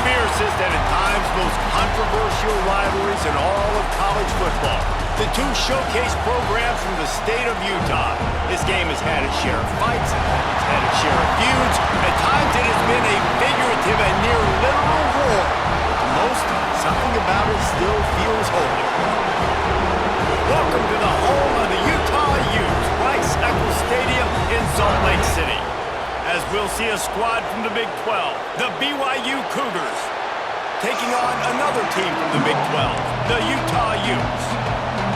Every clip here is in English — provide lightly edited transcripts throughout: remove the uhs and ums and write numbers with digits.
fiercest and at times most controversial rivalries in all of college football. The two showcase programs from the state of Utah. This game has had its share of fights, it's had its share of feuds. At times it has been a figurative and near literal war. But the most, something about it still feels holy. Welcome to the home of the Utah Utes, Rice-Eccles Stadium in Salt Lake City. As we'll see a squad from the Big 12, the BYU Cougars, taking on another team from the Big 12, the Utah Utes.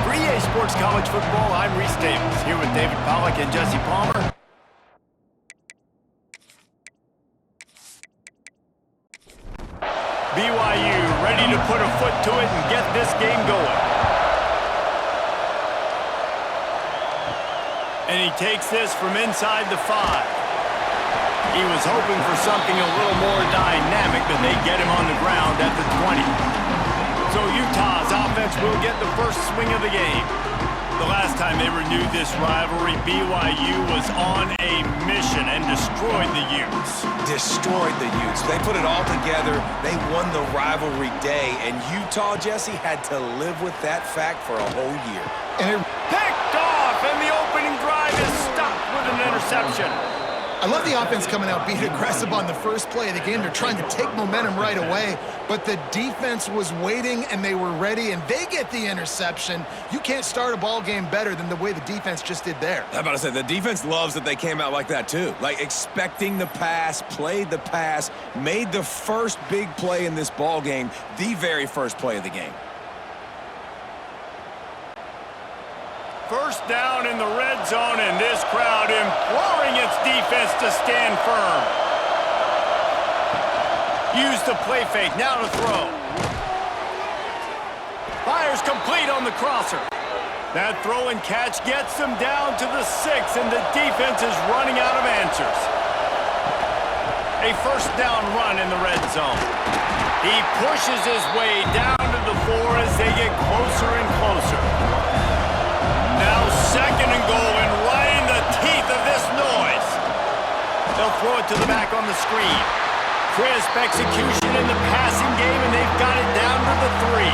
For EA Sports College Football, I'm Reese Davis, here with David Pollack and Jesse Palmer. BYU ready to put a foot to it and get this game going. And he takes this from inside the 5. He was hoping for something a little more dynamic, but they get him on the ground at the 20. So Utah's offense will get the first swing of the game. The last time they renewed this rivalry, BYU was on a mission and destroyed the Utes. Destroyed the Utes. They put it all together. They won the rivalry day, and Utah, Jesse, had to live with that fact for a whole year. And it picked off, and the opening drive is stopped with an interception. I love the offense coming out being aggressive on the first play of the game. They're trying to take momentum right away, but the defense was waiting and they were ready, and they get the interception. You can't start a ball game better than the way the defense just did there. I'm about to say, the defense loves that they came out like that too. Like expecting the pass, played the pass, made the first big play in this ball game, the very first play of the game. First down in the red zone, and this crowd imploring its defense to stand firm. Use the play fake, now to throw. Fires complete on the crosser. That throw and catch gets them down to the 6, and the defense is running out of answers. A first down run in the red zone. He pushes his way down to the 4 as they get closer and closer. Now second and goal, and right in the teeth of this noise. They'll throw it to the back on the screen. Crisp execution in the passing game, and they've got it down to the 3.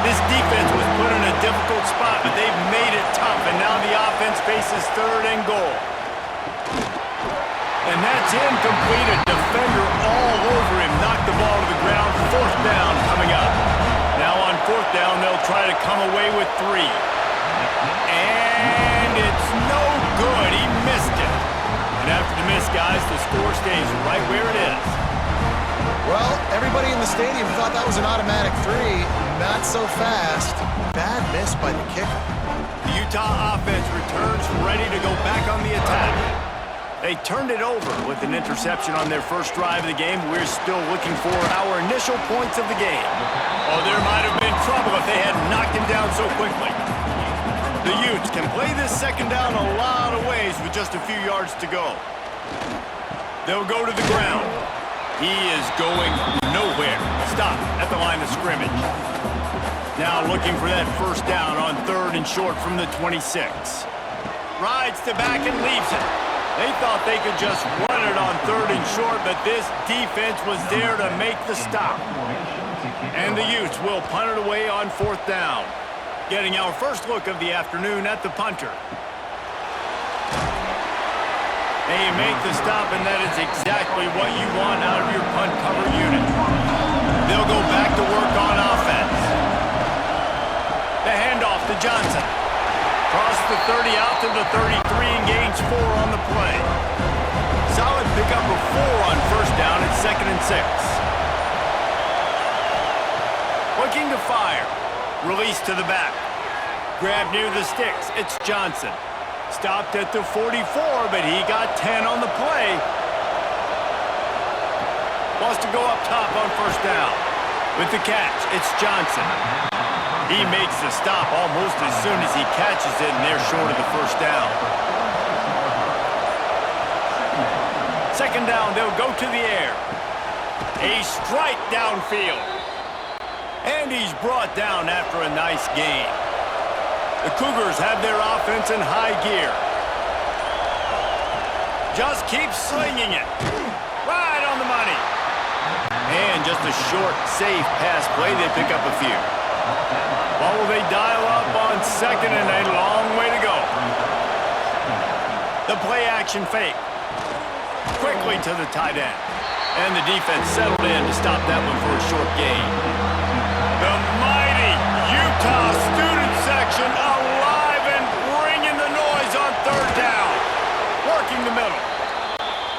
This defense was put in a difficult spot, but they've made it tough, and now the offense faces third and goal. And that's incomplete. A defender all over him. Knocked the ball to the ground. Fourth down coming up. Now on fourth down, they'll try to come away with 3. And it's no good. He missed it. And after the miss, guys, the score stays right where it is. Well, everybody in the stadium thought that was an automatic 3. Not so fast. Bad miss by the kicker. The Utah offense returns ready to go back on the attack. They turned it over with an interception on their first drive of the game. We're still looking for our initial points of the game. Oh, there might have been trouble if they had knocked him down so quickly. The Utes can play this second down a lot of ways with just a few yards to go. They'll go to the ground. He is going nowhere. Stop at the line of scrimmage. Now looking for that first down on third and short from the 26. Rides to back and leaves it. They thought they could just run it on third and short, but this defense was there to make the stop. And the Utes will punt it away on fourth down. Getting our first look of the afternoon at the punter. They make the stop, and that is exactly what you want out of your punt cover unit. They'll go back to work on offense. The handoff to Johnson. Cross the 30 out to the 33 and gains 4 on the play. Solid pickup of 4 on first down at 2nd and 6. Looking to fire. Release to the back. Grab near the sticks. It's Johnson. Stopped at the 44, but he got 10 on the play. Wants to go up top on first down. With the catch, it's Johnson. He makes the stop almost as soon as he catches it, and they're short of the first down. Second down, they'll go to the air. A strike downfield. And he's brought down after a nice gain. The Cougars have their offense in high gear. Just keep slinging it. Right on the money. And just a short, safe pass play. They pick up a few. Well, will they dial up on second and a long way to go? The play action fake. Quickly to the tight end. And the defense settled in to stop that one for a short gain. The mighty Utah student section alive and bringing the noise on third down. Working the middle.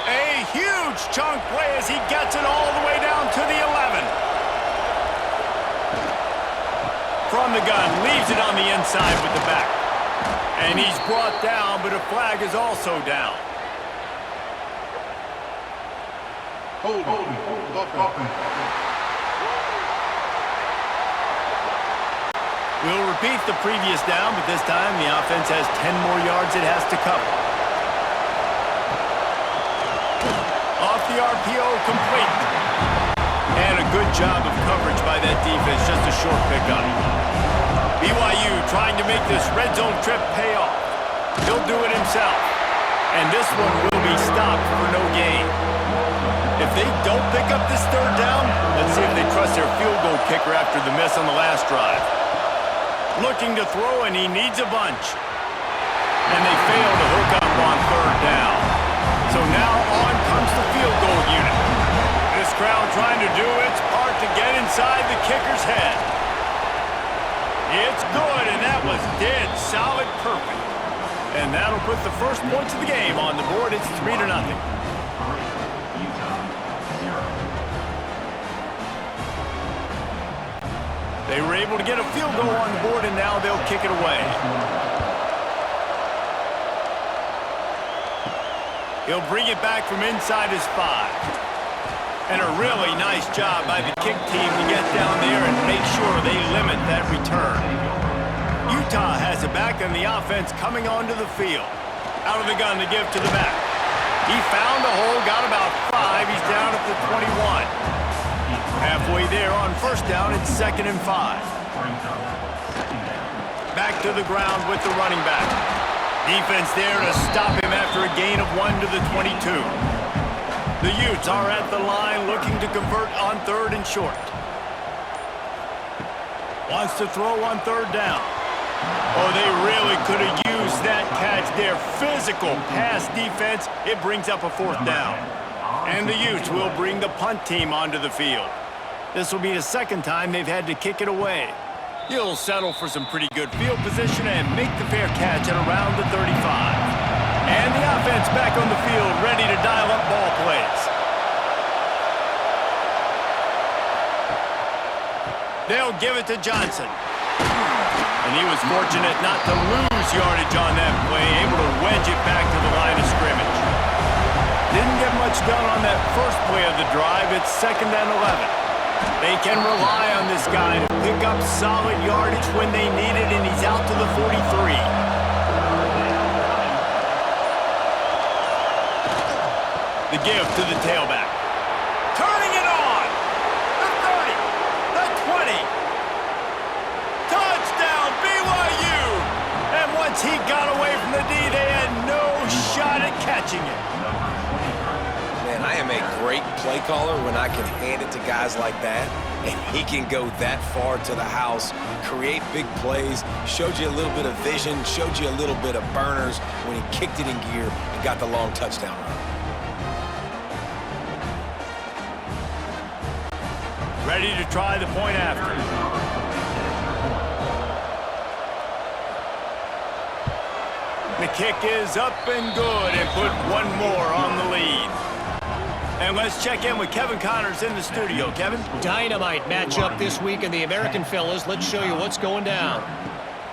A huge chunk play as he gets it all the way down to the 11. From the gun, leaves it on the inside with the back. And he's brought down, but a flag is also down. Hold offense. We'll repeat the previous down, but this time the offense has 10 more yards it has to cover. Off the RPO, complete. And a good job of coverage by that defense, just a short pickup. BYU trying to make this red zone trip pay off. He'll do it himself. And this one will be stopped for no gain. If they don't pick up this third down, let's see if they trust their field goal kicker after the miss on the last drive. Looking to throw, and he needs a bunch. And they fail to hook up on third down. So now on comes the field goal unit. This crowd trying to do its part to get inside the kicker's head. It's good, and that was dead solid perfect. And that'll put the first points of the game on the board. It's 3-0. They were able to get a field goal on the board, and now they'll kick it away. He'll bring it back from inside his 5. And a really nice job by the kick team to get down there and make sure they limit that return. Utah has it back, and the offense coming onto the field. Out of the gun to give to the back. He found a hole, got about 5. He's down at the 21. Halfway there on first down, it's 2nd and 5. Back to the ground with the running back. Defense there to stop him after a gain of 1 to the 22. The Utes are at the line looking to convert on third and short. Wants to throw on third down. Oh, they really could have used that catch there. Physical pass defense. It brings up a 4th down. And the Utes will bring the punt team onto the field. This will be the 2nd time they've had to kick it away. He'll settle for some pretty good field position and make the fair catch at around the 35. And the offense back on the field, ready to dial up ball plays. They'll give it to Johnson. And he was fortunate not to lose yardage on that play, able to wedge it back to the line of scrimmage. Didn't get much done on that first play of the drive. It's 2nd and 11. They can rely on this guy to pick up solid yardage when they need it, and he's out to the 43. The give to the tailback. Turning it on. The 30. The 20. Touchdown, BYU. And once he got away from the D, they had no shot at catching it. Man, I am a great play caller when I can hand it to guys like that, and he can go that far to the house, create big plays, showed you a little bit of vision, showed you a little bit of burners when he kicked it in gear and got the long touchdown run. Ready to try the point after. The kick is up and good, and put one more on the lead. And let's check in with Kevin Connors in the studio. Kevin? Dynamite matchup this week in the American, fellas. Let's show you what's going down.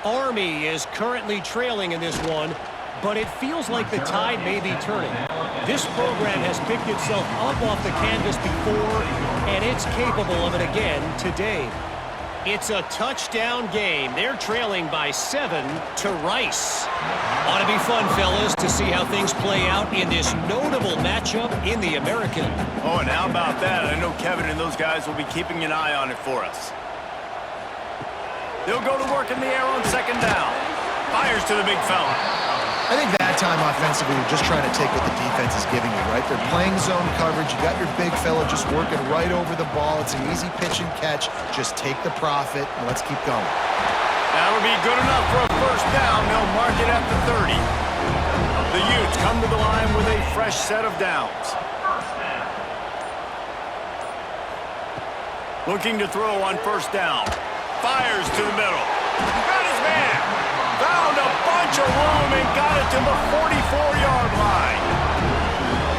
Army is currently trailing in this one, but it feels like the tide may be turning. This program has picked itself up off the canvas before, and it's capable of it again today. It's a touchdown game. They're trailing by 7 to Rice. Ought to be fun, fellas, to see how things play out in this notable matchup in the American. Oh, and how about that? I know Kevin and those guys will be keeping an eye on it for us. They'll go to work in the air on 2nd down. Fires to the big fella. I think that time offensively, you're just trying to take what the defense is giving you, right? They're playing zone coverage. You got your big fella just working right over the ball. It's an easy pitch and catch. Just take the profit, and let's keep going. That would be good enough for a first down. They'll mark it at the 30. The Utes come to the line with a fresh set of downs. Looking to throw on first down. Fires to the middle. Got his man. Found a bunch of room and got it to the 44-yard line.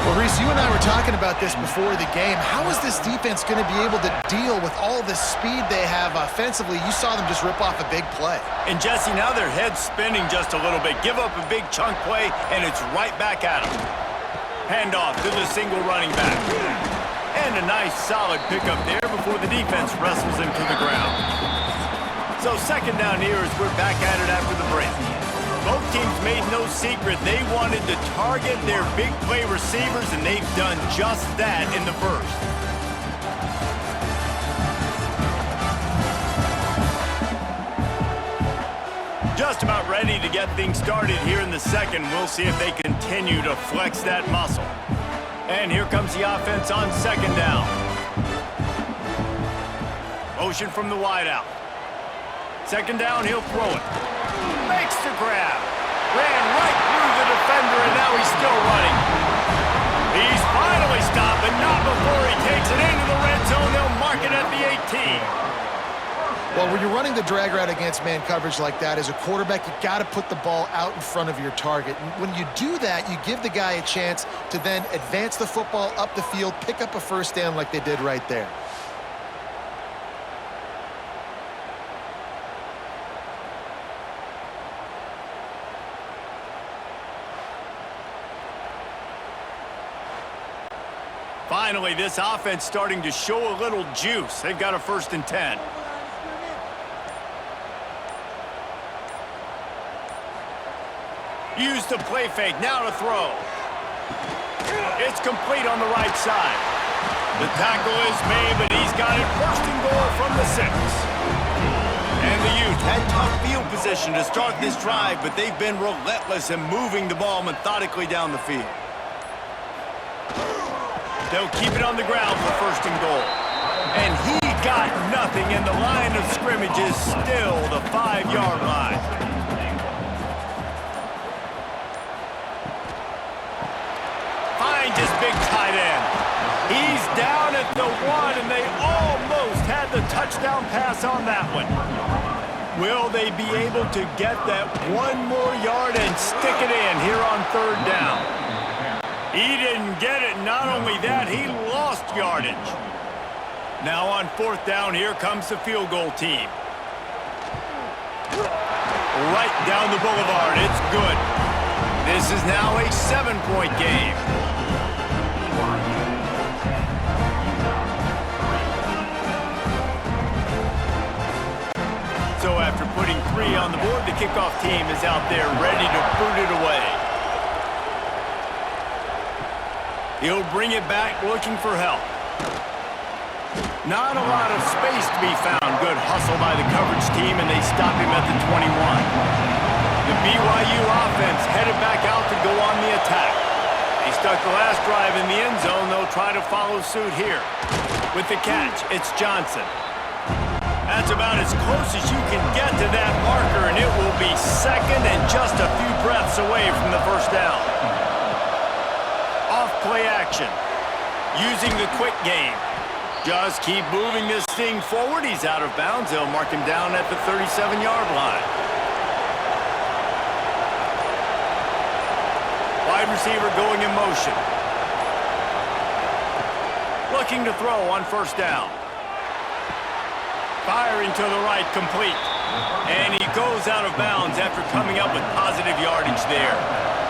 Well, Reese, you and I were talking about this before the game. How is this defense going to be able to deal with all the speed they have offensively? You saw them just rip off a big play. And, Jesse, now their head's spinning just a little bit. Give up a big chunk play, and it's right back at them. Handoff to the single running back. And a nice, solid pickup there before the defense wrestles him to the ground. So second down here as we're back at it after the break. Both teams made no secret they wanted to target their big play receivers, and they've done just that in the first. Just about ready to get things started here in the second. We'll see if they continue to flex that muscle. And here comes the offense on second down. Motion from the wideout. Second down, he'll throw it. Makes the grab. Ran right through the defender, and now he's still running. He's finally stopped, but not before he takes it into the red zone. They'll mark it at the 18. Well, when you're running the drag route against man coverage like that, as a quarterback, you got to put the ball out in front of your target. And when you do that, you give the guy a chance to then advance the football up the field, pick up a first down like they did right there. Finally, this offense starting to show a little juice. They've got a 1st and 10. Use the play fake, now to throw. It's complete on the right side. The tackle is made, but he's got it 1st and goal from the 6. And the Utes had tough field position to start this drive, but they've been relentless in moving the ball methodically down the field. They'll keep it on the ground for 1st and goal. And he got nothing, and the line of scrimmage is still the 5-yard line. Finds his big tight end. He's down at the 1, and they almost had the touchdown pass on that one. Will they be able to get that 1 more yard and stick it in here on 3rd down? He didn't get it. Not only that, he lost yardage. Now on 4th down, here comes the field goal team. Right down the boulevard. It's good. This is now a 7-point game. So after putting 3 on the board, the kickoff team is out there ready to boot it away. He'll bring it back looking for help. Not a lot of space to be found. Good hustle by the coverage team, and they stop him at the 21. The BYU offense headed back out to go on the attack. They stuck the last drive in the end zone. They'll try to follow suit here. With the catch, it's Johnson. That's about as close as you can get to that marker, and it will be second and just a few breaths away from the 1st down. Off-play action. Using the quick game. Just keep moving this thing forward. He's out of bounds. They'll mark him down at the 37-yard line. Wide receiver going in motion. Looking to throw on 1st down. Firing to the right, complete. And he goes out of bounds after coming up with positive yardage there.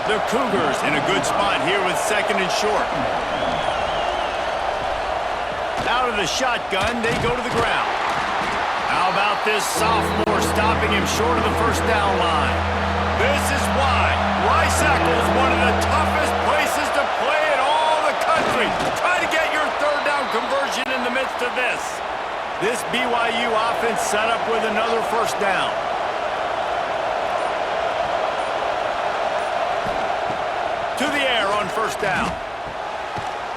The Cougars in a good spot here with 2nd and short. Out of the shotgun, they go to the ground. How about this sophomore stopping him short of the 1st down line? This is why Risackle is one of the toughest places to play in all the country. Try to get your 3rd down conversion in the midst of this. This BYU offense set up with another 1st down. To the air on first down.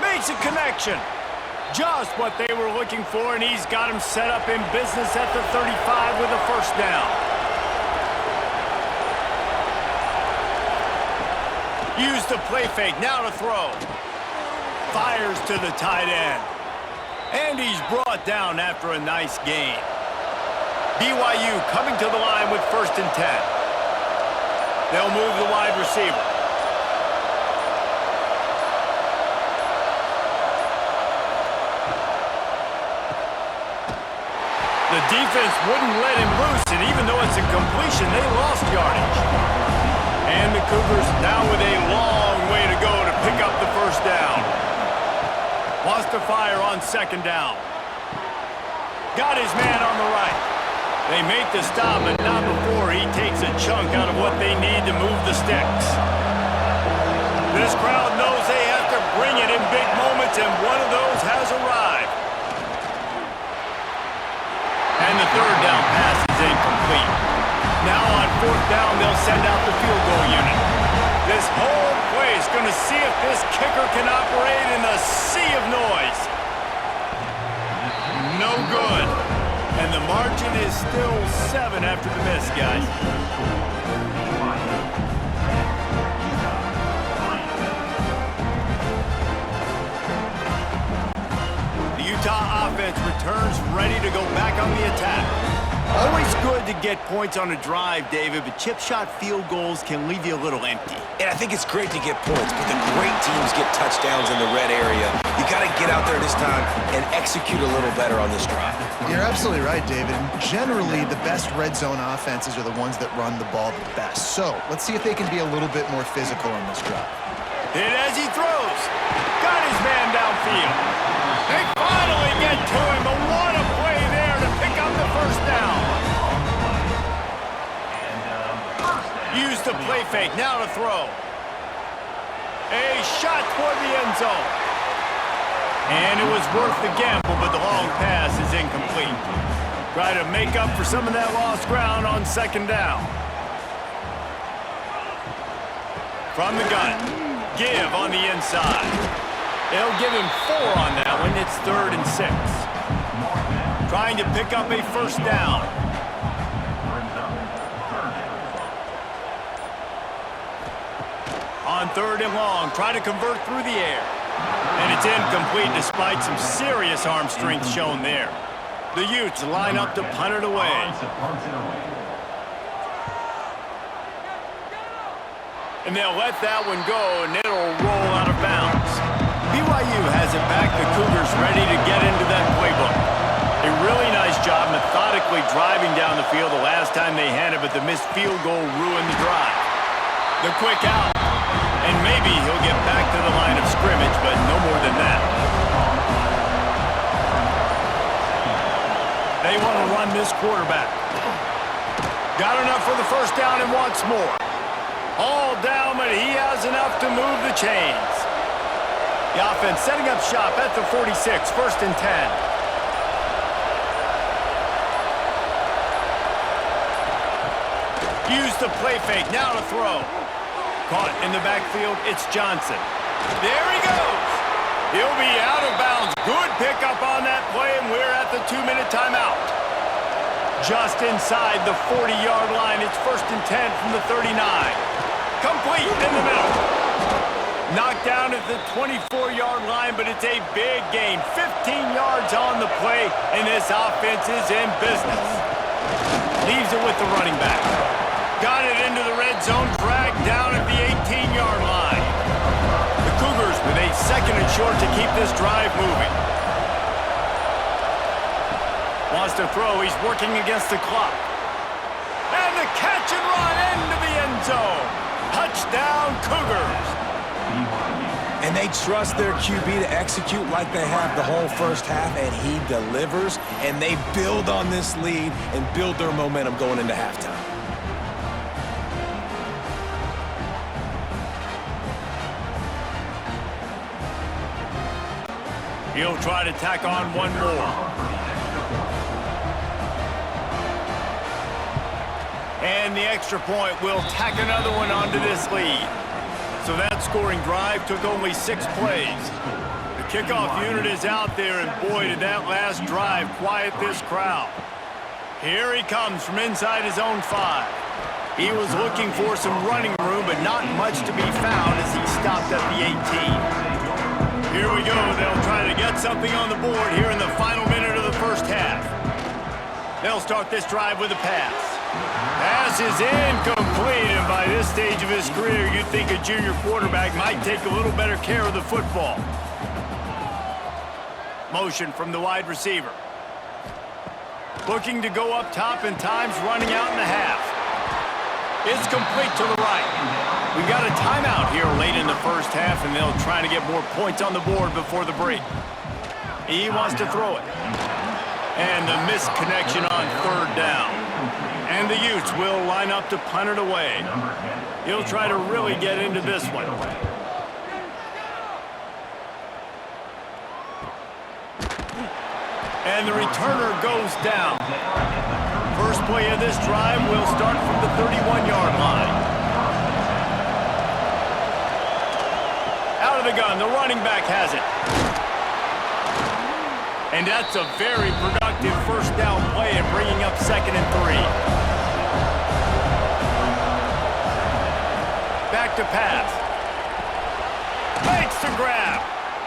Makes a connection. Just what they were looking for, and he's got him set up in business at the 35 with a first down. Use the play fake, now to throw. Fires to the tight end. And he's brought down after a nice gain. BYU coming to the line with 1st and 10. They'll move the wide receiver. The defense wouldn't let him loose, and even though it's a completion, they lost yardage. And the Cougars now with a long way to go to pick up the first down. Wants to fire on 2nd down. Got his man on the right. They make the stop, but not before he takes a chunk out of what they need to move the sticks. This crowd knows they have to bring it in big moments, and one of those has arrived. And the 3rd down pass is incomplete. Now on 4th down, they'll send out the field goal unit. This whole play is going to see if this kicker can operate in a sea of noise. No good. And the margin is still 7 after the miss, guys. The Utah offense returns ready to go back on the attack. Always good to get points on a drive, David, but chip shot field goals can leave you a little empty. And I think it's great to get points, but the great teams get touchdowns in the red area. You got to get out there this time and execute a little better on this drive. You're absolutely right, David. Generally, the best red zone offenses are the ones that run the ball the best. So let's see if they can be a little bit more physical on this drive. Hit as he throws. Got his man downfield. They finally get to him, but what a play there to pick up the first down. Use the play fake, now to throw. A shot toward the end zone. And it was worth the gamble, but the long pass is incomplete. Try to make up for some of that lost ground on 2nd down. From the gun, give on the inside. They'll give him 4 on that one. It's 3rd and 6. Trying to pick up a first down. On 3rd and long, try to convert through the air. And it's incomplete despite some serious arm strength shown there. The Utes line up to punt it away. And they'll let that one go, and it'll roll out of bounds. BYU has it back. The Cougars ready to get into that playbook. A really nice job methodically driving down the field the last time they had it, but the missed field goal ruined the drive. The quick out. And maybe he'll get back to the line of scrimmage, but no more than that. They want to run this quarterback. Got enough for the first down and wants more. All down, but he has enough to move the chains. The offense setting up shop at the 46, 1st and 10. Use the play fake, now to throw. Caught in the backfield, it's Johnson. There he goes. He'll be out of bounds. Good pickup on that play, and we're at the 2-minute timeout. Just inside the 40-yard line, it's 1st and 10 from the 39. Complete in the middle. Knocked down at the 24-yard line, but it's a big gain. 15 yards on the play, and this offense is in business. Leaves it with the running back. Got it into the red zone, dragged down at the 18-yard line. The Cougars with a 2nd and short to keep this drive moving. Wants to throw, he's working against the clock. And the catch and run into the end zone. Touchdown, Cougars. And they trust their QB to execute like they have the whole first half, and he delivers, and they build on this lead and build their momentum going into halftime. He'll try to tack on one more. And the extra point will tack another one onto this lead. So that scoring drive took only 6 plays. The kickoff unit is out there, and boy, did that last drive quiet this crowd. Here he comes from inside his own 5. He was looking for some running room, but not much to be found as he stopped at the 18. Here we go. They'll try to get something on the board here in the final minute of the first half. They'll start this drive with a pass. Pass is incomplete, and by this stage of his career, you'd think a junior quarterback might take a little better care of the football. Motion from the wide receiver. Looking to go up top, and time's running out in the half. It's complete to the right. We've got a timeout here late in the first half, and they'll try to get more points on the board before the break. He wants to throw it. And the missed connection on 3rd down. And the Utes will line up to punt it away. He'll try to really get into this one. And the returner goes down. First play of this drive will start from the 31-yard line. Out of the gun, the running back has it. And that's a very productive first down play and bringing up 2nd and 3. Back to pass. Makes the grab.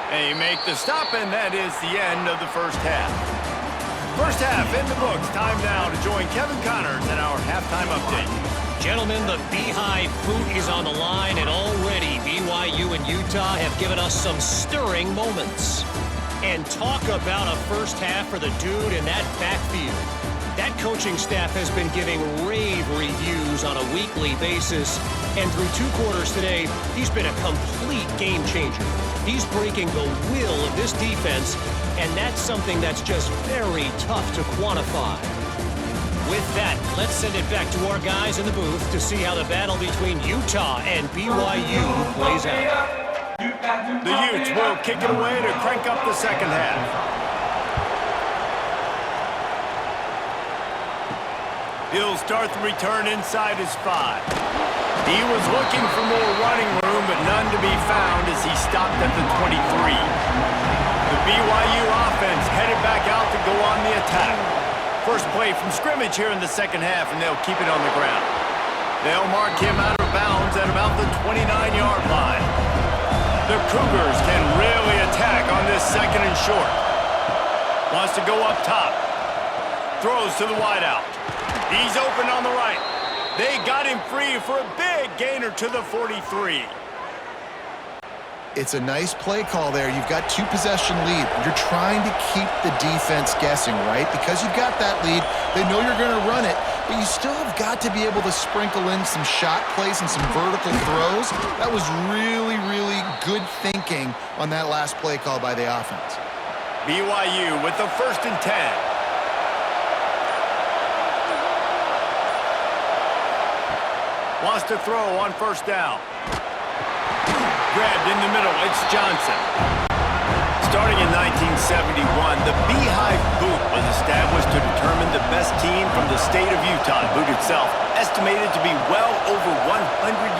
They make the stop, and that is the end of the first half. First half in the books. Time now to join Kevin Connors in our halftime update. Gentlemen, the Beehive boot is on the line, and already BYU and Utah have given us some stirring moments. And talk about a first half for the dude in that backfield. That coaching staff has been giving rave reviews on a weekly basis. And through 2 quarters today, he's been a complete game changer. He's breaking the will of this defense, and that's something that's just very tough to quantify. With that, let's send it back to our guys in the booth to see how the battle between Utah and BYU plays out. The Utes will kick it away to crank up the second half. He'll start the return inside his 5. He was looking for more running room, but none to be found as he stopped at the 23. The BYU offense headed back out to go on the attack. First play from scrimmage here in the second half, and they'll keep it on the ground. They'll mark him out of bounds at about the 29-yard line. The Cougars can really attack on this 2nd and short. Wants to go up top. Throws to the wideout. He's open on the right. They got him free for a big gainer to the 43. It's a nice play call there. You've got 2-possession lead. You're trying to keep the defense guessing, right? Because you've got that lead, they know you're going to run it, but you still have got to be able to sprinkle in some shot plays and some vertical throws. That was really, really good thinking on that last play call by the offense. BYU with the 1st and 10. Wants to throw on 1st down. Grabbed in the middle, it's Johnson. Starting in 1971, the Beehive boot was established to determine the best team from the state of Utah. The boot itself estimated to be well over 100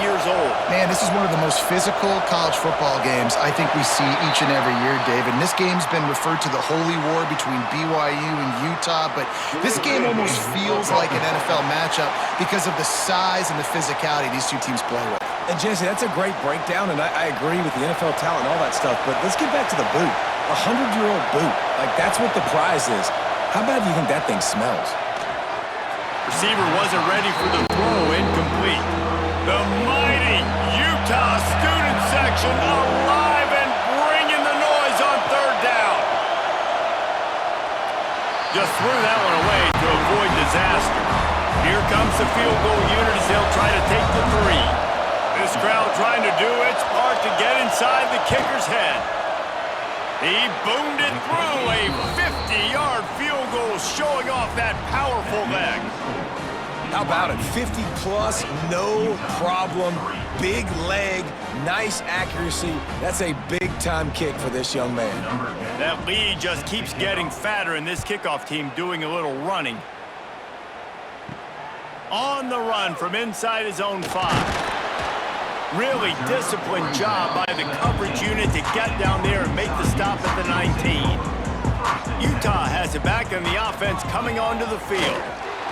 years old. Man, this is one of the most physical college football games I think we see each and every year, David. And this game's been referred to the holy war between BYU and Utah, but this game almost feels like an NFL matchup because of the size and the physicality these two teams play with. And Jesse, that's a great breakdown, and I agree with the NFL talent and all that stuff, but let's get back to the boot. A 100-year-old boot. Like, that's what the prize is. How bad do you think that thing smells? Receiver wasn't ready for the throw, incomplete. The mighty Utah student section alive and bringing the noise on 3rd down. Just threw that one away to avoid disaster. Here comes the field goal unit as they'll try to take the 3. This crowd trying to do its part to get inside the kicker's head. He boomed it through a 50-yard field goal, showing off that powerful leg. How about it? 50-plus, no problem. Big leg, nice accuracy. That's a big-time kick for this young man. That lead just keeps getting fatter, and this kickoff team doing a little running. On the run from inside his own 5. Really disciplined job by the coverage unit to get down there and make the stop at the 19. Utah has it back on the offense coming onto the field.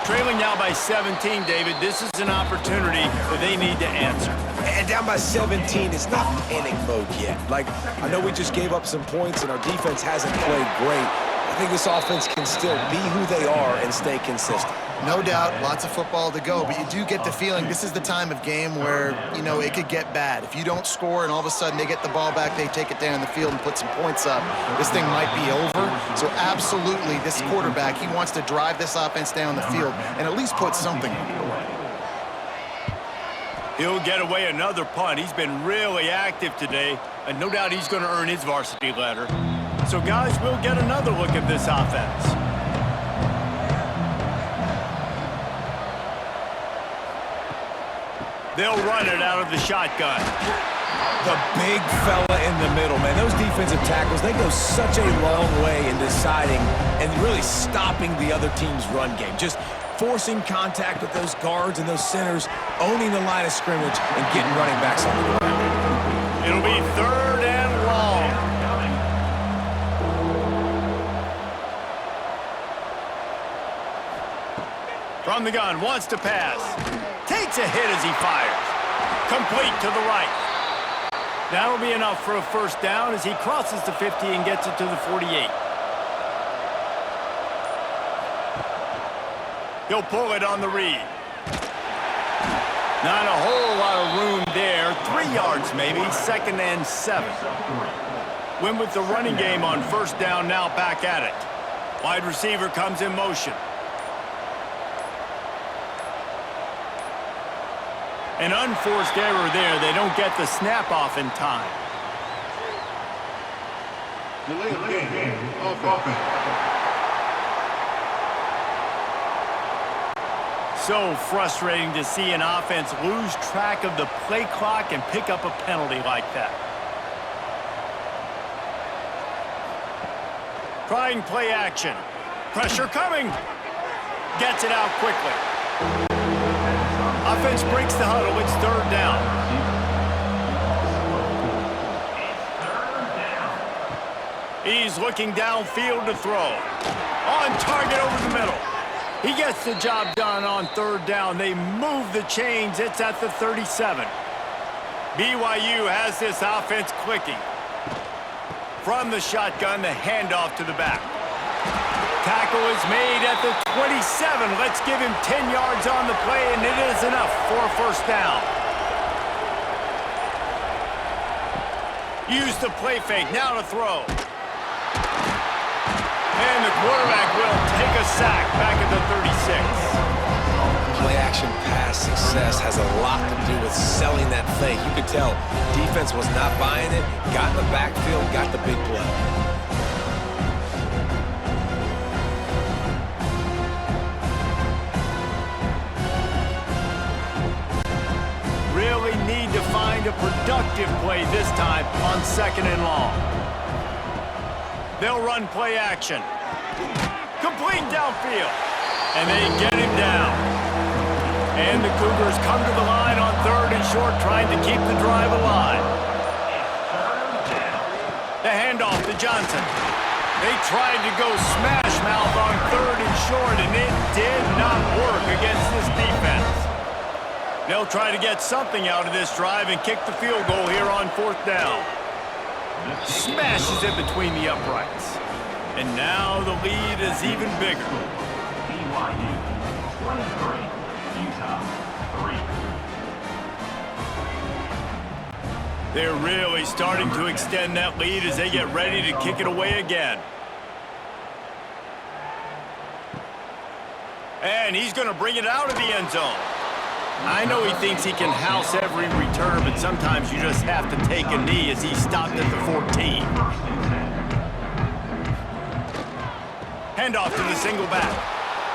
Trailing now by 17, David. This is an opportunity that they need to answer. And down by 17, it's not panic mode yet. Like, I know we just gave up some points and our defense hasn't played great. I think this offense can still be who they are and stay consistent. No doubt, lots of football to go, but you do get the feeling this is the time of game where, you know, it could get bad. If you don't score and all of a sudden they get the ball back, they take it down the field and put some points up, this thing might be over. So absolutely, this quarterback, he wants to drive this offense down the field and at least put something on the board. He'll get away another punt. He's been really active today, and no doubt he's going to earn his varsity letter. So, guys, we'll get another look at this offense. They'll run it out of the shotgun. The big fella in the middle, man. Those defensive tackles, they go such a long way in deciding and really stopping the other team's run game. Just forcing contact with those guards and those centers, owning the line of scrimmage, and getting running backs on the ground. It'll be 3rd and long. From the gun, wants to pass. Takes a hit as he fires. Complete to the right. That'll be enough for a first down as he crosses the 50 and gets it to the 48. He'll pull it on the read. Not a whole lot of room there. 3 yards maybe, 2nd and 7. Win with the running game on first down, now back at it. Wide receiver comes in motion. An unforced error there. They don't get the snap off in time. Delay of game. Offense. So frustrating to see an offense lose track of the play clock and pick up a penalty like that. Trying play action. Pressure coming. Gets it out quickly. Offense breaks the huddle. It's 3rd down. He's looking downfield to throw. On target over the middle. He gets the job done on 3rd down. They move the chains. It's at the 37. BYU has this offense clicking. From the shotgun, the handoff to the back. Tackle is made at the 27. Let's give him 10 yards on the play, and it is enough for a first down. Use the play fake, now to throw. And the quarterback will take a sack back at the 36. Play action pass success has a lot to do with selling that fake. You could tell defense was not buying it, got in the backfield, got the big play. Really need to find a productive play this time on 2nd and long. They'll run play action. Complete downfield. And they get him down. And the Cougars come to the line on 3rd and short, trying to keep the drive alive. The handoff to Johnson. They tried to go smash mouth on 3rd and short, and it did not work against this defense. They'll try to get something out of this drive and kick the field goal here on 4th down. Smashes it between the uprights. And now the lead is even bigger. BYU 23, Utah 3. They're really starting to extend that lead as they get ready to kick it away again. And he's going to bring it out of the end zone. I know he thinks he can house every return, but sometimes you just have to take a knee as he stopped at the 14. Handoff to the single back.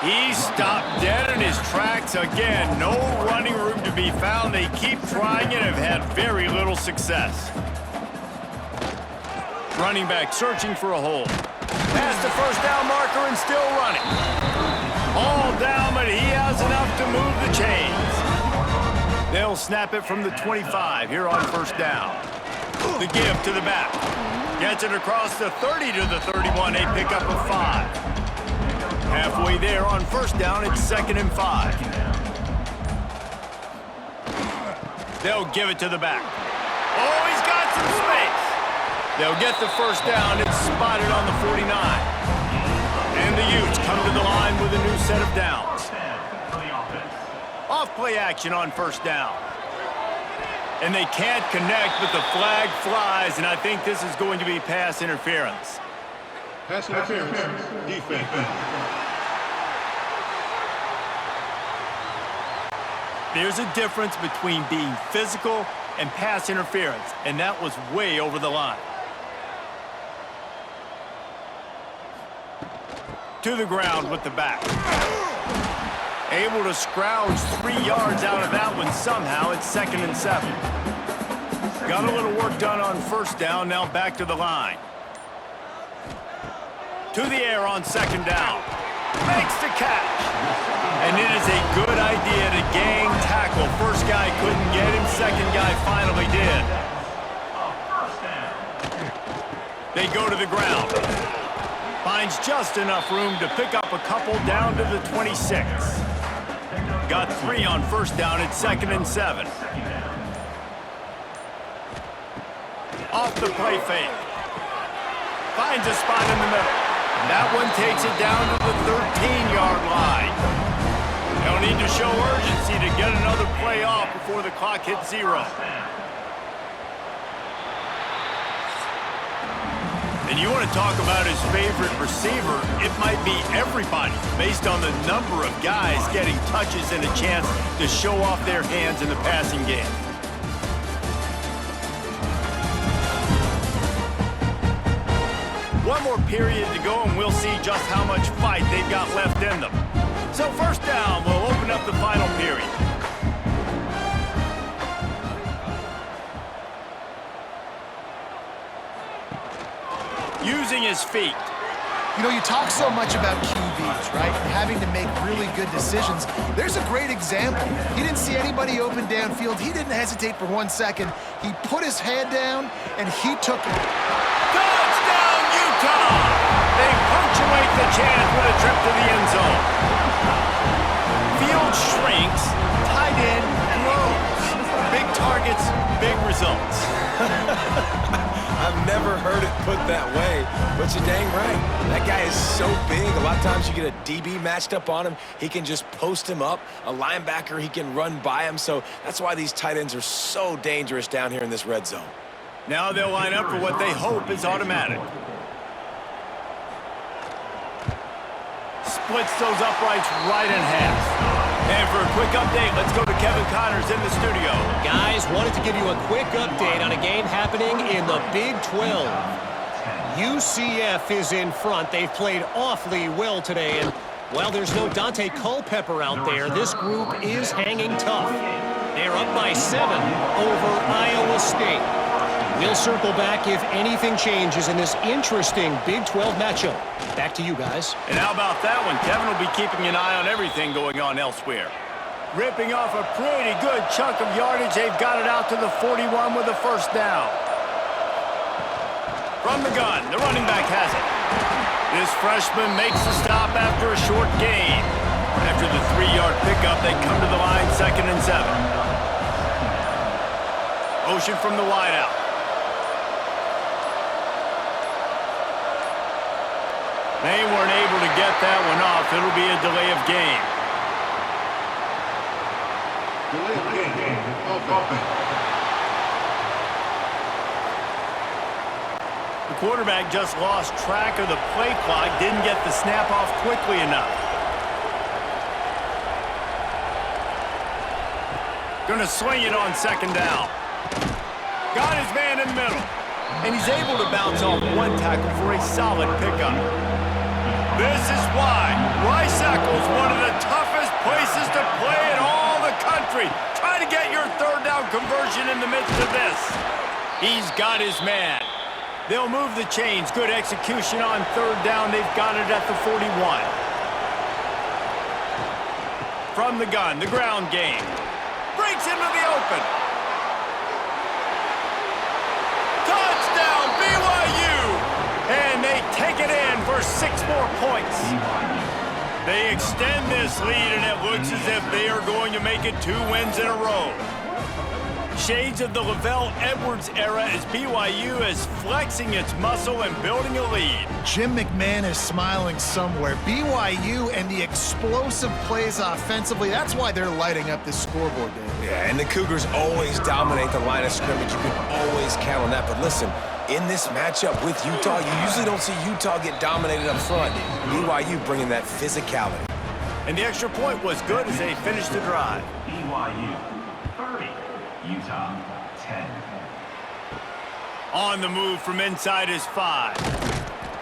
He stopped dead in his tracks again. No running room to be found. They keep trying and have had very little success. Running back searching for a hole. Past the first down marker and still running. All down, but he has enough to move the chains. They'll snap it from the 25 here on first down. The give to the back. Gets it across the 30 to the 31. A pickup of 5. Halfway there on first down, it's 2nd and 5. They'll give it to the back. Oh, he's got some space. They'll get the first down. It's spotted on the 49. And the Utes come to the line with a new set of downs. Off play action on first down. And they can't connect, but the flag flies, and I think this is going to be pass interference. Pass interference. Defense. There's a difference between being physical and pass interference, and that was way over the line. To the ground with the back. Able to scrounge 3 yards out of that one somehow. It's 2nd and 7. Got a little work done on first down. Now back to the line. To the air on 2nd down. Makes the catch. And it is a good idea to gang tackle. First guy couldn't get him. Second guy finally did. They go to the ground. Finds just enough room to pick up a couple down to the 26. Got 3 on first down at 2nd and 7. Off the play fake. Finds a spot in the middle. That one takes it down to the 13-yard line. They'll need to show urgency to get another play off before the clock hits 0. And you want to talk about his favorite receiver, it might be everybody, based on the number of guys getting touches and a chance to show off their hands in the passing game. One more period to go, and we'll see just how much fight they've got left in them. So first down will open up the final period. Using his feet. You know, you talk so much about QBs, right? Having to make really good decisions. There's a great example. He didn't see anybody open downfield. He didn't hesitate for 1 second. He put his head down, and he took it. Touchdown, Utah! They punctuate the chance with a trip to the end zone. Field shrinks, tight end grows. Big targets, big results. I've never heard it put that way, but you're dang right. That guy is so big. A lot of times you get a DB matched up on him. He can just post him up. A linebacker, he can run by him. So that's why these tight ends are so dangerous down here in this red zone. Now they'll line up for what they hope is automatic. Splits those uprights right in half. And for a quick update, let's go to Kevin Connors in the studio. Guys, wanted to give you a quick update on a game happening in the Big 12. UCF is in front. They've played awfully well today, and while there's no Dante Culpepper out there, this group is hanging tough. They're up by 7 over Iowa State. We'll circle back if anything changes in this interesting Big 12 matchup. Back to you guys. And how about that one? Kevin will be keeping an eye on everything going on elsewhere. Ripping off a pretty good chunk of yardage. They've got it out to the 41 with a first down. From the gun, the running back has it. This freshman makes the stop after a short gain. After the 3-yard pickup, they come to the line 2nd and 7. Motion from the wideout. They weren't able to get that one off. It'll be a delay of game. Delay of game. Offense. The quarterback just lost track of the play clock, didn't get the snap off quickly enough. Gonna swing it on 2nd down. Got his man in the middle. And he's able to bounce off 1 tackle for a solid pickup. This is why Rice Eccles, one of the toughest places to play in all the country. Try to get your 3rd down conversion in the midst of this. He's got his man. They'll move the chains. Good execution on 3rd down. They've got it at the 41. From the gun, the ground game. Breaks into the happen. Touchdown, BYU! And they take it in for 6 more points. They extend this lead, and it looks as if they are going to make it 2 wins in a row. Shades of the Lavelle Edwards era as BYU is flexing its muscle and building a lead. Jim McMahon is smiling somewhere. BYU and the explosive plays offensively, that's why they're lighting up this scoreboard, Dave. Yeah, and the Cougars always dominate the line of scrimmage. You can always count on that. But listen, in this matchup with Utah, you usually don't see Utah get dominated up front. BYU bringing that physicality. And the extra point was good as they finished the drive. BYU 30, Utah 10. On the move from inside his 5.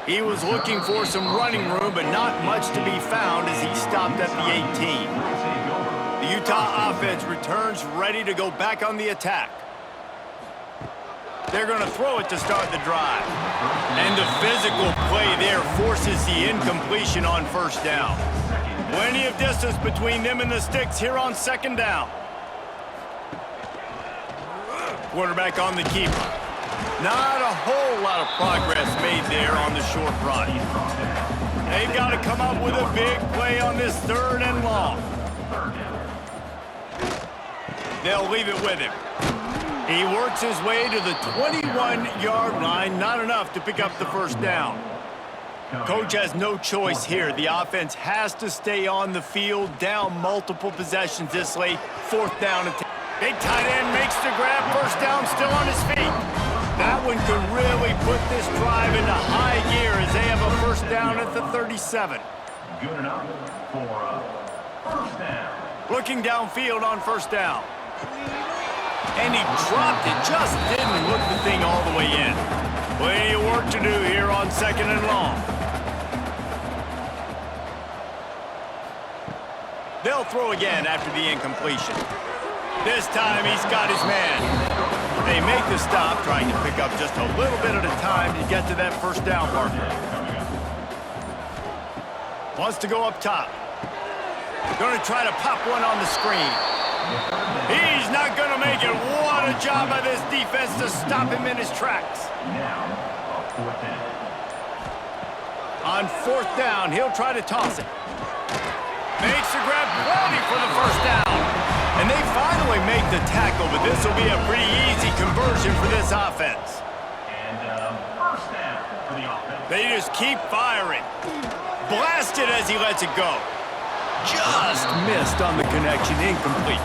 He was looking for some running room, but not much to be found as he stopped at the 18. The Utah offense returns ready to go back on the attack. They're going to throw it to start the drive. And the physical play there forces the incompletion on first down. Plenty of distance between them and the sticks here on second down. Quarterback on the keeper. Not a whole lot of progress made there on the short run. They've got to come up with a big play on this 3rd and long. They'll leave it with him. He works his way to the 21-yard line. Not enough to pick up the first down. Coach has no choice here. The offense has to stay on the field, down multiple possessions this late. 4th down and 10. Big tight end makes the grab. First down, still on his feet. That one could really put this drive into high gear as they have a first down at the 37. Good enough for first down. Looking downfield on first down. And he dropped it. Just didn't look the thing all the way in. Plenty of work to do here on 2nd and long. They'll throw again after the incompletion. This time he's got his man. They make the stop, trying to pick up just a little bit at a time to get to that first down marker. Wants to go up top. Going to try to pop one on the screen. He's not going to make it. What a job by this defense to stop him in his tracks. Now, a 4th down. On 4th down, he'll try to toss it. Makes the grab, plenty for the first down. And they finally make the tackle, but this will be a pretty easy conversion for this offense. And first down for the offense. They just keep firing. Blasted as he lets it go. Just missed on the connection, incomplete.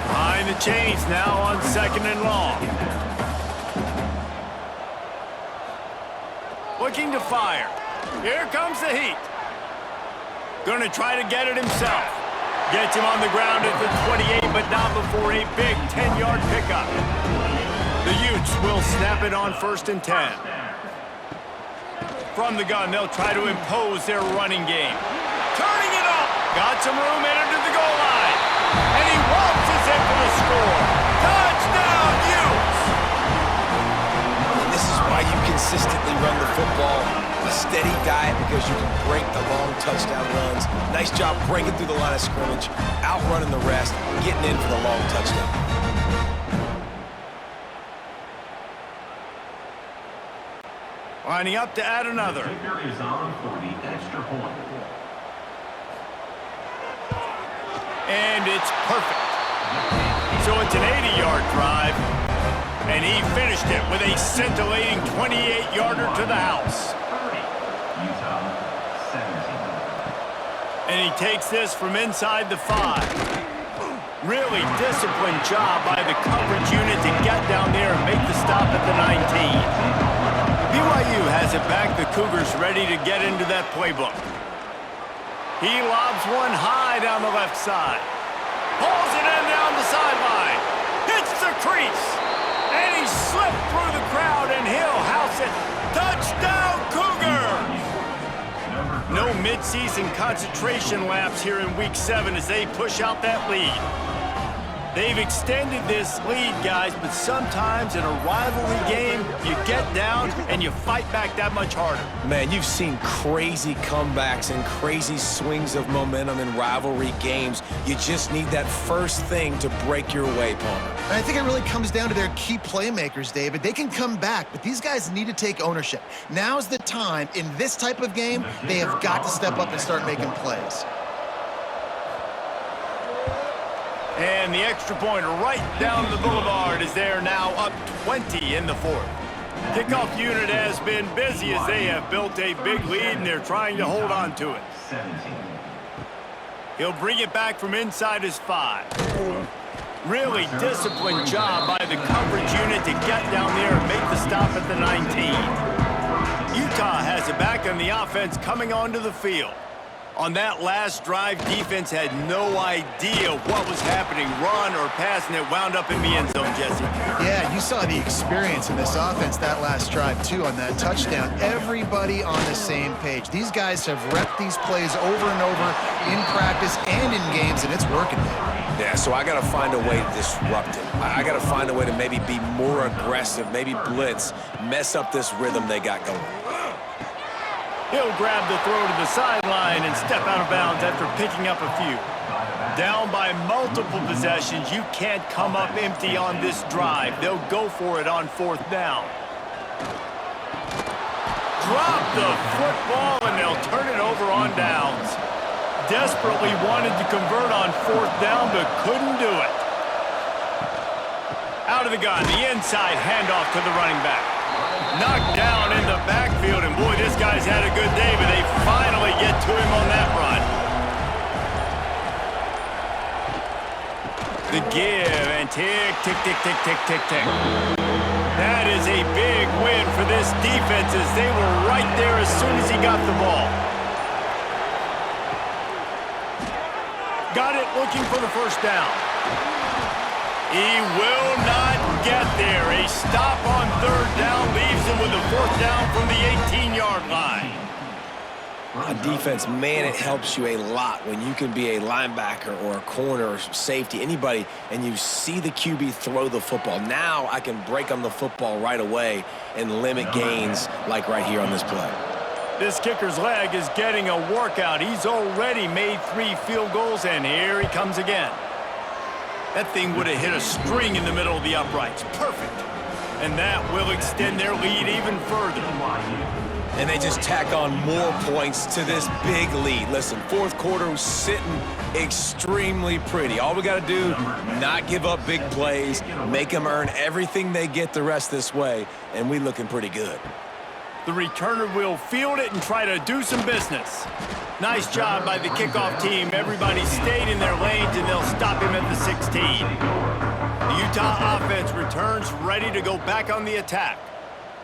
Behind the chains now on 2nd and long. Looking to fire. Here comes the heat. Going to try to get it himself. Gets him on the ground at the 28, but not before a big 10-yard pickup. The Utes will snap it on 1st and 10. From the gun, they'll try to impose their running game. Turning it up. Got some room headed to the goal line. And he waltzes in for the score. Touchdown, Utes! And this is why you consistently run the football. A steady diet because you can break the long touchdown runs. Nice job breaking through the line of scrimmage, outrunning the rest, getting in for the long touchdown. Lining up to add another. The kicker is on for the extra point. And it's perfect. So it's an 80-yard drive. And he finished it with a scintillating 28-yarder to the house. Utah 17. And he takes this from inside the 5. Really disciplined job by the coverage unit to get down there and make the stop at the 19. BYU has it back. The Cougars ready to get into that playbook. He lobs one high down the left side. Pulls it in down the sideline. Hits the crease. And he slipped through the crowd, and he'll house it. Touchdown, Cougars! No midseason concentration laps here in Week 7 as they push out that lead. They've extended this lead, guys, but sometimes in a rivalry game, you get down and you fight back that much harder. Man, you've seen crazy comebacks and crazy swings of momentum in rivalry games. You just need that first thing to break your way, Palmer. And I think it really comes down to their key playmakers, David. They can come back, but these guys need to take ownership. Now's the time. In this type of game, they have got to step up and start making plays. And the extra point right down the boulevard is there now, up 20 in the fourth. Kickoff unit has been busy as they have built a big lead and they're trying to hold on to it. 17. He'll bring it back from inside his 5. Really disciplined job by the coverage unit to get down there and make the stop at the 19. Utah has it back on the offense coming onto the field. On that last drive, defense had no idea what was happening, run or pass, and it wound up in the end zone, Jesse. Yeah, you saw the experience in this offense that last drive, too, on that touchdown. Everybody on the same page. These guys have repped these plays over and over in practice and in games, and it's working. Yeah, so I got to find a way to disrupt it. I got to find a way to maybe be more aggressive, maybe blitz, mess up this rhythm they got going. He'll grab the throw to the sideline and step out of bounds after picking up a few. Down by multiple possessions, you can't come up empty on this drive. They'll go for it on 4th down. Drop the football and they'll turn it over on downs. Desperately wanted to convert on 4th down, but couldn't do it. Out of the gun, the inside handoff to the running back. Knocked down in the backfield, and boy, this guy's had a good day, but they finally get to him on that run. The give, and tick, tick, tick, tick, tick, tick, tick. That is a big win for this defense as they were right there as soon as he got the ball. Got it looking for the first down. He will not get there. A stop on 3rd down leaves him with a 4th down from the 18-yard line. On defense, man, it helps you a lot when you can be a linebacker or a corner or safety, anybody, and you see the QB throw the football. Now I can break on the football right away and limit gains like right here on this play. This kicker's leg is getting a workout. He's already made 3 field goals, and here he comes again. That thing would have hit a string in the middle of the uprights. Perfect. And that will extend their lead even further. And they just tack on more points to this big lead. Listen, 4th quarter was sitting extremely pretty. All we got to do, not give up big plays, make them earn everything they get the rest this way, and we looking pretty good. The returner will field it and try to do some business. Nice job by the kickoff team. Everybody stayed in their lanes, and they'll stop him at the 16. The Utah offense returns ready to go back on the attack.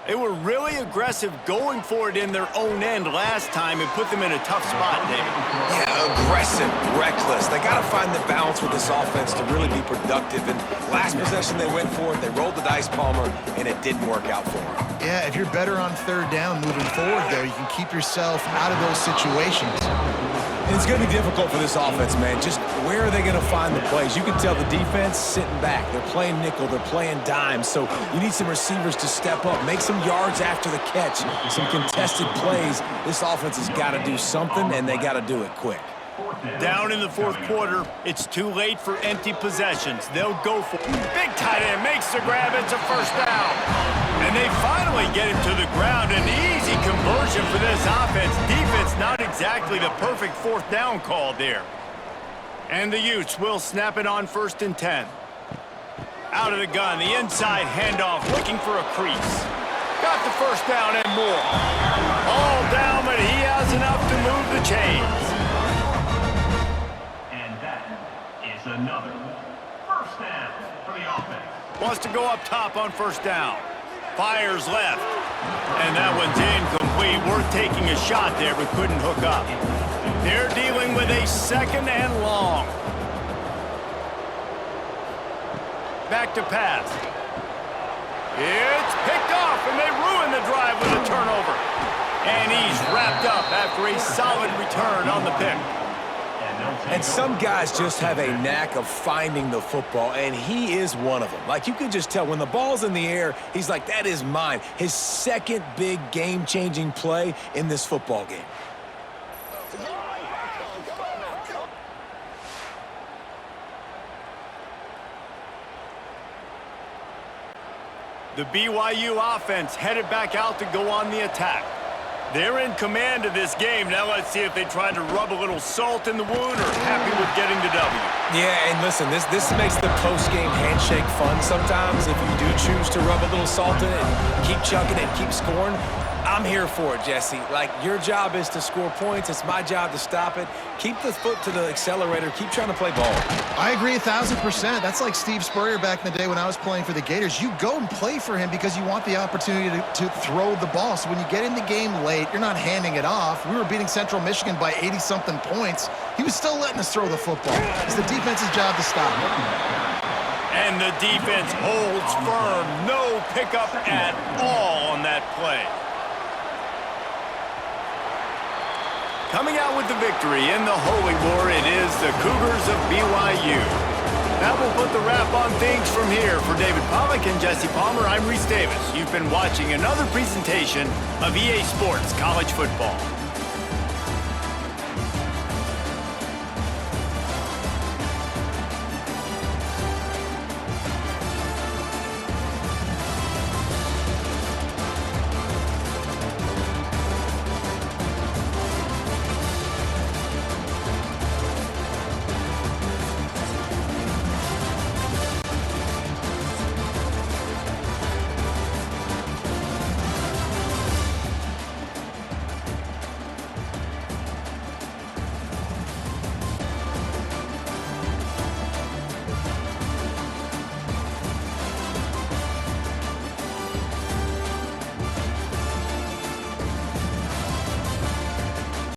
They were really aggressive going for it in their own end last time and put them in a tough spot, David. Yeah, aggressive, reckless. They got to find the balance with this offense to really be productive. And last possession they went for it, they rolled the dice, Palmer, and it didn't work out for them. Yeah, if you're better on 3rd down moving forward, though, you can keep yourself out of those situations. And it's going to be difficult for this offense, man. Just where are they going to find the plays? You can tell the defense sitting back. They're playing nickel. They're playing dime. So you need some receivers to step up, make some yards after the catch, some contested plays. This offense has got to do something, and they got to do it quick. Down in the 4th quarter, it's too late for empty possessions. They'll go for it. Big tight end makes the grab. It's a 1st down. And they finally get him to the ground. An easy conversion for this offense. Defense not exactly the perfect 4th down call there. And the Utes will snap it on 1st and 10. Out of the gun, the inside handoff, looking for a crease. Got the 1st down and more. All down, but he has enough to move the chains. And that is another 1st down for the offense. Wants to go up top on 1st down. Fires left. And that one's incomplete. Worth taking a shot there, but couldn't hook up. They're dealing with a 2nd and long. Back to pass. It's picked off, and they ruin the drive with a turnover. And he's wrapped up after a solid return on the pick. And they'll And some guys just have a knack of finding the football, and he is one of them. Like, you can just tell when the ball's in the air, he's like, that is mine. His second big game-changing play in this football game. The BYU offense headed back out to go on the attack. They're in command of this game. Now let's see if they try to rub a little salt in the wound or happy with getting the W. Yeah, and listen, this makes the post-game handshake fun sometimes if you do choose to rub a little salt in it and keep chucking it and keep scoring. I'm here for it, Jesse. Like, your job is to score points. It's my job to stop it. Keep the foot to the accelerator. Keep trying to play ball. I agree 1,000%. That's like Steve Spurrier back in the day when I was playing for the Gators. You go and play for him because you want the opportunity to throw the ball. So when you get in the game late, you're not handing it off. We were beating Central Michigan by 80-something points. He was still letting us throw the football. It's the defense's job to stop it. And the defense holds firm. No pickup at all on that play. Coming out with the victory in the Holy War, it is the Cougars of BYU. That will put the wrap on things from here. For David Pollack and Jesse Palmer, I'm Reese Davis. You've been watching another presentation of EA Sports College Football.